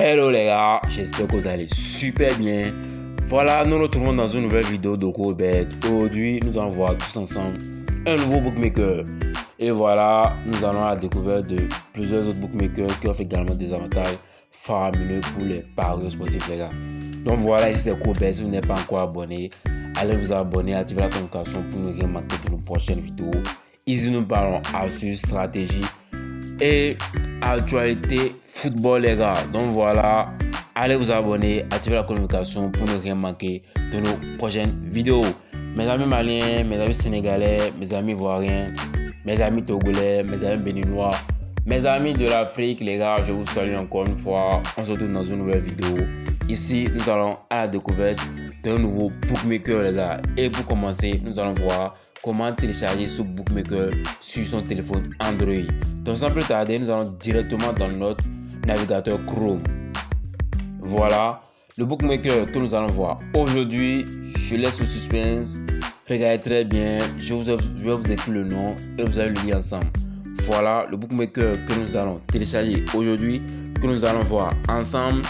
Hello les gars, j'espère que vous allez super bien. Voilà, nous nous retrouvons dans une nouvelle vidéo de GoBet. Aujourd'hui, nous allons voir tous ensemble un nouveau bookmaker. Et voilà, nous allons à la découverte de plusieurs autres bookmakers qui offrent également des avantages faramineux pour les paris sportifs les gars. Donc voilà, ici c'est GoBet. Si vous n'êtes pas encore abonné, allez vous abonner, activez la notification pour ne rien manquer de nos prochaines vidéos. Ici nous parlons astuces, stratégie et actualité football les gars. Donc voilà, allez vous abonner, activez la notification pour ne rien manquer de nos prochaines vidéos. Mes amis maliens, mes amis sénégalais, mes amis ivoiriens, mes amis togolais, mes amis béninois, mes amis de l'Afrique les gars, je vous salue encore une fois. On se retrouve dans une nouvelle vidéo. Ici nous allons à la découverte d'un nouveau bookmaker les gars. Et pour commencer, nous allons voir comment télécharger ce bookmaker sur son téléphone Android. Donc sans plus tarder, nous allons directement dans notre navigateur Chrome. Voilà le bookmaker que nous allons voir aujourd'hui. Je laisse le suspense. Regardez très bien. Je vais vous écrire le nom et vous allez le lire ensemble. Voilà le bookmaker que nous allons télécharger aujourd'hui, que nous allons voir ensemble.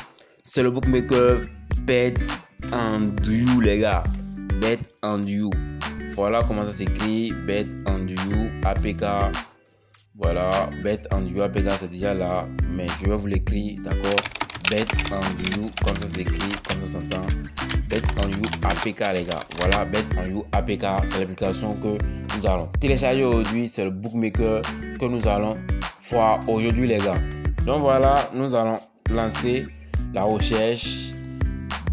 C'est le bookmaker Bet&You les gars. Bet&You. Voilà comment ça s'écrit. Bet&You APK. Voilà, Bet&You APK c'est déjà là, mais je vais vous l'écrire, d'accord. Bet&You, comme ça s'écrit, comme ça s'entend. Bet&You APK les gars. Voilà, Bet&You APK, c'est l'application que nous allons télécharger aujourd'hui. C'est le bookmaker que nous allons voir aujourd'hui les gars. Donc voilà, nous allons lancer la recherche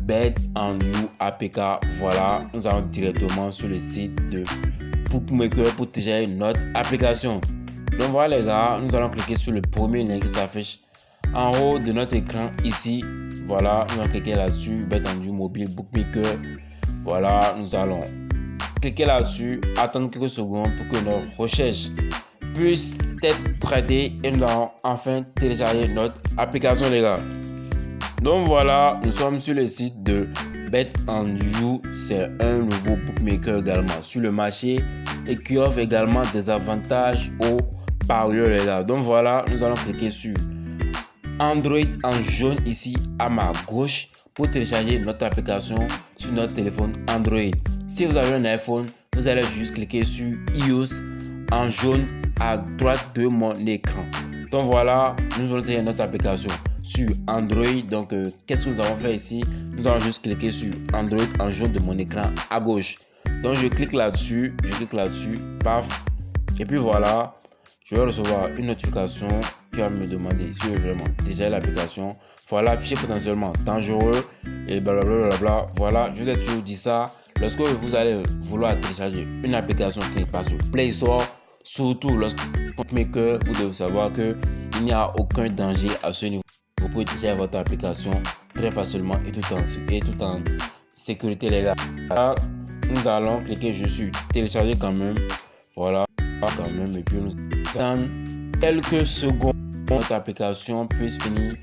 Bet&You APK. Voilà, nous allons directement sur le site de bookmaker pour télécharger notre application. Donc voilà les gars, nous allons cliquer sur le premier lien qui s'affiche en haut de notre écran ici. Voilà, nous allons cliquer là-dessus, Bet&You mobile bookmaker. Voilà, nous allons cliquer là-dessus, attendre quelques secondes pour que notre recherche puisse être traitée et nous allons enfin télécharger notre application les gars. Donc voilà, nous sommes sur le site de Bet&You. C'est un nouveau bookmaker également sur le marché et qui offre également des avantages aux parieurs les gars. Donc voilà, nous allons cliquer sur Android en jaune ici à ma gauche pour télécharger notre application sur notre téléphone Android. Si vous avez un iPhone, vous allez juste cliquer sur iOS en jaune à droite de mon écran. Donc voilà, nous allons télécharger notre application sur Android. Donc qu'est-ce que nous avons fait ici? Nous allons juste cliquer sur Android en jaune de mon écran à gauche. Donc je clique là-dessus, paf, et puis voilà, je vais recevoir une notification qui va me demander si je veux vraiment télécharger l'application. Voilà, affiché potentiellement dangereux et blablabla. Voilà, je vous ai toujours dit ça. Lorsque vous allez vouloir télécharger une application qui n'est pas sur Play Store, surtout lorsque bookmaker, vous devez savoir qu'il n'y a aucun danger à ce niveau. Vous pouvez télécharger votre application très facilement et tout en sécurité les gars. Là, nous allons cliquer sur télécharger quand même. Voilà, quand même. Et puis nous attendons quelques secondes pour que notre application puisse finir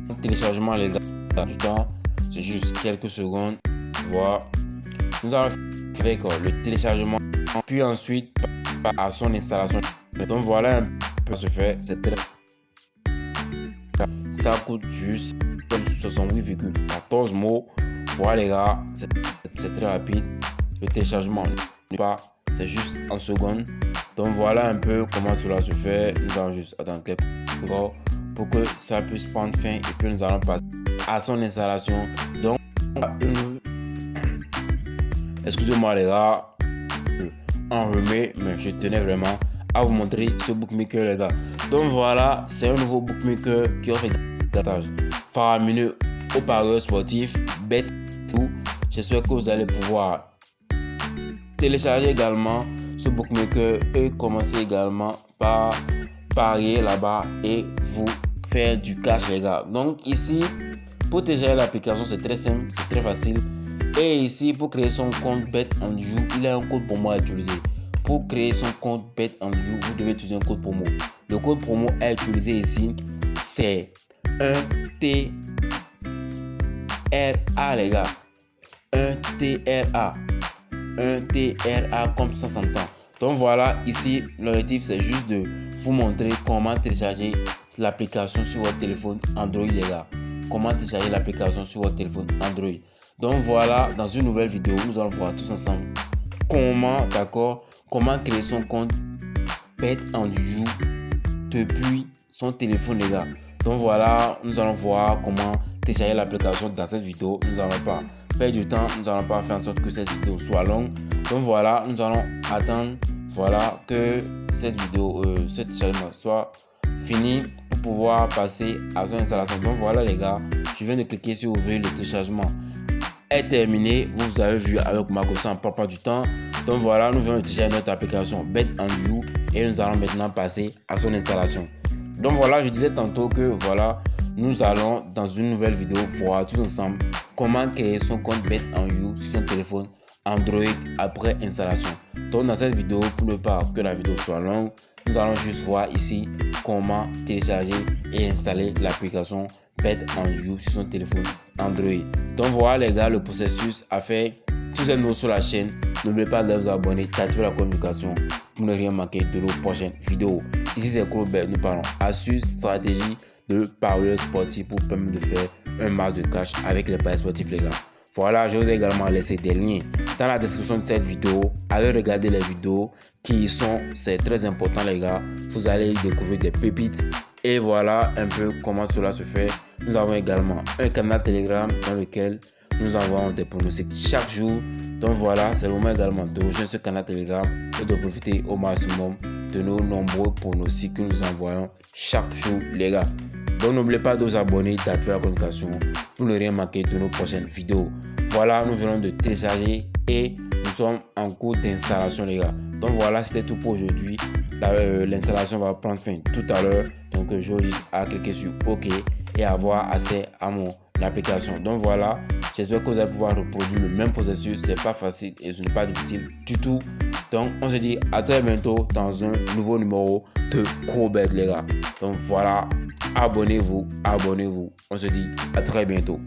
le téléchargement les gars. Du temps, c'est juste quelques secondes. Voilà. Nous allons faire avec le téléchargement, puis ensuite à son installation. Donc voilà un peu ce fait. C'est très... Ça coûte juste 68,14 mots. Voilà les gars, c'est très rapide. Le téléchargement n'est pas, c'est juste en seconde. Donc voilà un peu comment cela se fait. Nous allons juste attendre quelques secondes pour que ça puisse prendre fin et puis nous allons passer à son installation. Donc excusez-moi les gars, en remet, mais je tenais vraiment à vous montrer ce bookmaker les gars. Donc voilà, c'est un nouveau bookmaker qui offre des avantages faramineux aux parieurs sportifs. Bet&You. J'espère que vous allez pouvoir télécharger également ce bookmaker et commencer également par parier là-bas et vous faire du cash les gars. Donc ici, pour télécharger l'application, c'est très simple, c'est très facile. Et ici, pour créer son compte Bet&You, il y a un code promo à utiliser. Pour créer son compte Bet&You, vous devez utiliser un code promo. Le code promo à utiliser ici, c'est 1TRA les gars. 1TRA. 1TRA comme ça s'entend. Donc voilà, ici, l'objectif c'est juste de vous montrer comment télécharger l'application sur votre téléphone Android les gars. comment télécharger l'application sur votre téléphone Android. Donc voilà, dans une nouvelle vidéo, nous allons voir tous ensemble comment créer son compte Bet and You depuis son téléphone, les gars. Donc voilà, nous allons voir comment télécharger l'application dans cette vidéo. Nous n'allons pas perdre du temps, nous n'allons pas faire en sorte que cette vidéo soit longue. Donc voilà, nous allons attendre que cette vidéo, ce téléchargement soit fini pour pouvoir passer à son installation. Donc voilà les gars, je viens de cliquer sur ouvrir. Le téléchargement est terminé. Vous avez vu avec moi que ça ne prend pas du temps. Donc voilà, nous venons de télécharger notre application Bet and You et nous allons maintenant passer à son installation. Donc voilà, je disais tantôt que voilà, nous allons dans une nouvelle vidéo voir tous ensemble comment créer son compte Bet and You sur son téléphone Android après installation. Donc dans cette vidéo, pour ne pas que la vidéo soit longue, nous allons juste voir ici comment télécharger et installer l'application Bet and You sur son téléphone Android. Donc voilà les gars, le processus à faire. Si vous êtes nouveau sur la chaîne, n'oubliez pas de vous abonner, d'activer la communication pour ne rien manquer de nos prochaines vidéos. Ici c'est Crobert, nous parlons astuces, stratégies de parieurs sportifs pour permettre de faire un max de cash avec les paris sportifs les gars. Voilà, je vous ai également laissé des liens dans la description de cette vidéo. Allez regarder les vidéos qui sont, c'est très important les gars. Vous allez découvrir des pépites. Et voilà un peu comment cela se fait. Nous avons également un canal Telegram dans lequel nous envoyons des pronostics chaque jour. Donc voilà, c'est le moment également de rejoindre ce canal Telegram et de profiter au maximum de nos nombreux pronostics que nous envoyons chaque jour les gars. Donc n'oubliez pas de vous abonner, d'activer la notification pour ne rien manquer de nos prochaines vidéos. Voilà, nous venons de télécharger et nous sommes en cours d'installation les gars. Donc voilà, c'était tout pour aujourd'hui. L'installation va prendre fin tout à l'heure. Donc je vais juste à cliquer sur OK et avoir accès à mon application. Donc voilà, j'espère que vous allez pouvoir reproduire le même processus. C'est pas facile et ce n'est pas difficile du tout. Donc on se dit à très bientôt dans un nouveau numéro de Crobert les gars. Donc voilà, abonnez-vous. On se dit à très bientôt.